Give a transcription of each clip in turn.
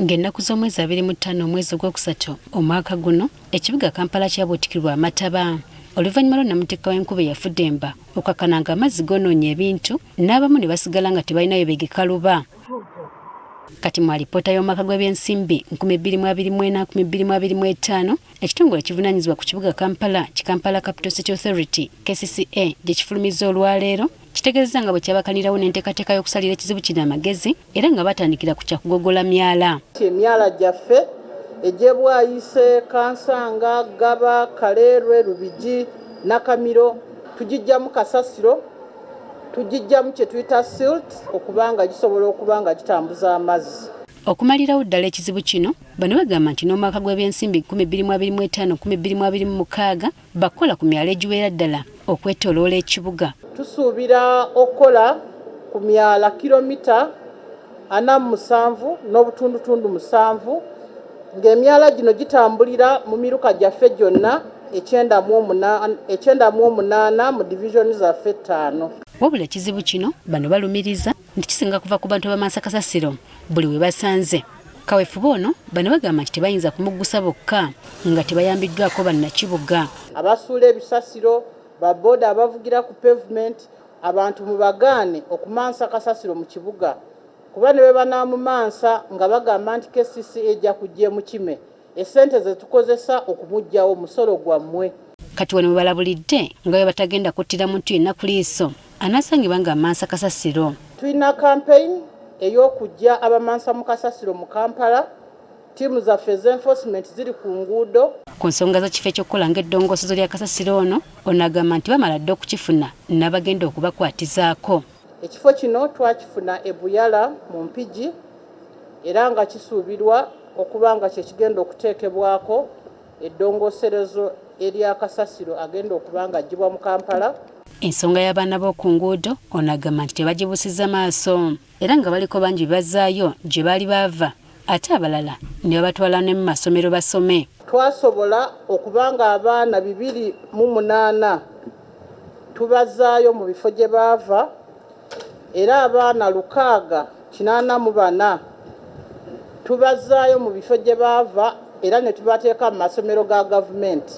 Ng'ennaku z'omwezi 25 omwezi ogwokusatu omwaka guno ekibuga Kampala kyabuutikirwa amataba oluvannyuma lw'onamuteeka w'enkuba eyafudde emba okakana nga amazzi goonoonye ebintu n'abamu ne basigala nga tebalinayo begekaluba. Kati mu alipoota y'omwaka gw'ebyensimbi 2024-2025 ekitongole ekivunaanyizibwa ku kibuga Kampala Kampala Capital City Authority KCCA gye kifulumiza olwaleero kitegeezezza nga bwe kyabakanirawo n'enteekateeka y'okusalira ekizibu kino amagezi era nga batandikira ku kyakugogola myala. Emyala gyaffe egy'Ebwayise, Kansanga, Gaba, Kaleerwe, Lubigi, Nakamiro tugijjamu kasasiro tugijjamu kye tuyita silt okubanga gisobola okubanga gitambuza amazzi. Okumalirawo ddala ekizibu kino bano bagamba nti n'omwaka gw'ebyensimbi 2025-2026 bakola ku myala egiwera ddala okwetooloola ekibuga. Tusuubira okukola ku myala kilomita 47 n'obutundutundu 7 ng'emyala gino gitambulira mu miruka gyaffe gyonna 98 mu divisioni zaffe 5. Wabula ekizibu kino bano balumiriza nti kisinga kuva ku bantu b'Amansa kasasiro buli we basanze. Kaweefube ono bano bagamba nti tebayinza kumuggusa bokka nga tebayambiddwako bannakibuga. Abasuula ebisasiro, baboda abavugira ku pavement, abantu mubagaane okumansa kasasiro mu kibuga. Kuba ne bwe banaamumansa nga bagamba nti KCCA ejja kujja mu kime. Essente ze tukozesa okumugyawo musolo gwammwe. Kati wano balabulidde nga bwe batagenda kuttira muntu yenna ku liiso anaasangibwa nga amansa kasasiro. Tulina campaign ey'okujja abamansa mu kasasiro mu Kampala. Tiimu zaffe z'enforcement ziri ku nguudo. Ku nsonga z'ekifo ekyokukola ng'eddongoosezo lya kasasiro ono agamba nti bamala dde okukifuna n'abagenda okubakwatizaako. Ekifo kino twakifuna e Buyala mu Mpigi era nga kisuubirwa okuba nga kye kigenda okuteekebwako eddongooserezo erya kasasiro agenda okuba nga aggyibwa mu Kampala. Ensonga y'abaana b'oku nguudo agamba nti tebagibusizza maaso era nga baliko bangi bazaayo gye baali baava ate abalala ne babatwala ne mu masomero basome. Twasobola okuba nga abaana 208 tubazaayo mu bifo gye baava era abaana 684 tubazaayo mu bifo gye baava era ne tubateeka mu masomero ga gavumenti.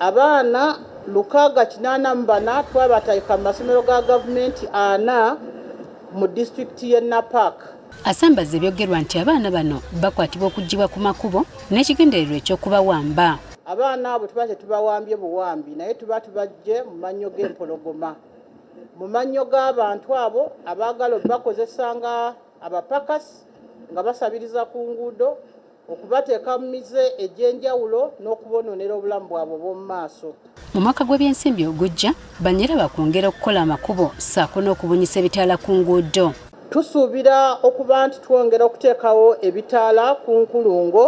Abaana 684 twabateeka mu masomero ga gavumenti 4 mu disitulikiti y'e Napak. Asambaza ebyogerwa nti abaana bano bakwatibwa okuggyibwa ku makubo n'ekigendererwa eky'okubawamba. Abaana abo tuba tetubawambye buwambi naye tuba tubajje mu mannyo g'empologoma. Mu mannyo g'abantu abo abaagala bakozesa nga abapakasi nga basabiriza ku nguudo okubateeka mu mize egy'enjawulo n'okubonoonera obulamu bwabwe bw'omu maaso. Mu mwaka gw'ebyensimbi ogujja banyera bakwongera okukola amakubo ssaako n'okubunyisa ebitaala ku nguudo. Tusuubira okuba nti twongera okuteekawo ebitaala ku nkulungo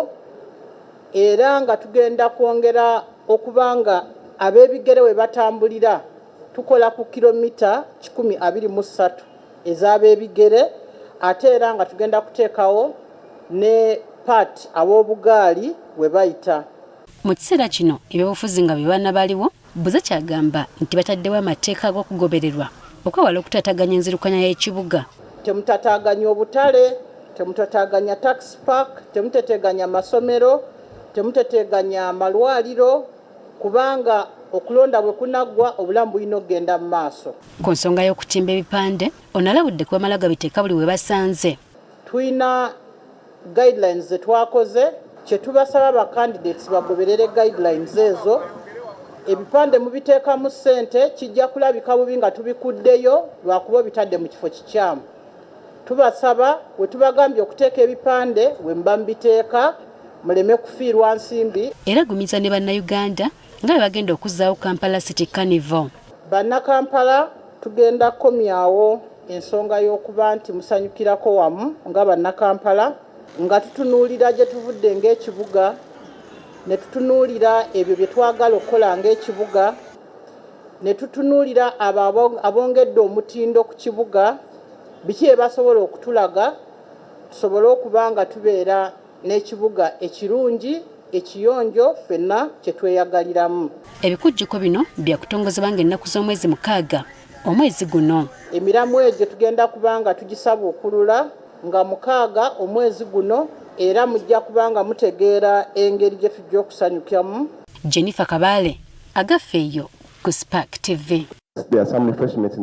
era nga tugenda kwongera okuba nga ab'ebigere we batambulira tukola ku kilomita 123 ez'ab'ebigere ate era nga tugenda kuteekawo ne part ab'obugaali we bayita. Mu kiseera kino ebyobufuzi nga bye baana baliwo Buza kyagamba nti bataddewo amateeka ag'okugobererwa okwewala okutaataganya enzirukanya y'ekibuga. Temutaataaganya obutale, temutaataaganya taxi park, temuteteganya masomero, temuteteganya malwaliro kubanga okulonda bwe kunaggwa obulamu bulina okugenda mu maaso. Ku nsonga y'okutimba ebipande onalabudde kuba malaga biteeka buli we basanze. Tulina guidelines ze twakoze kye tubasaba ba candidates bagoberere guidelines ezo. Ebipande mubiteekamu ssente kijja kulabika bubi nga tubikuddeyo lwakuba bitadde mu kifo kikyamu. Tubasaba we tubagambye okuteeka ebipande we mba mbiteeka muleme kufiirwa nsimbi. Era gumiza ne bannayuganda nga bagenda okuzzaawo Kampala City Carnival. Bannakampala tugenda kukomyawo ensonga y'okuba nti musanyukirako wamu nga bannakampala nga tutunuulira gye tuvudde ng'ekibuga ne tutunuulira ebyo bye twagala okukola ng'ekibuga ne tutunuulira abo abongedde omutindo ku kibuga biki bye basobola okutulaga tusobole okuba nga tubeera n'ekibuga ekirungi ekiyonjo ffenna kye tweyagaliramu. Ebikujjuko bino bya kutongozebwa ng'ennaku z'omwezi 6 omwezi guno. Emiramu egyo tugenda kubanga tugisaba okulula nga 6 omwezi guno era mujja kubanga mutegeera engeri gye tujja okusanyukyamu. Jennifer Kabale, agafeeyo ku Spark TV. There are some refreshments in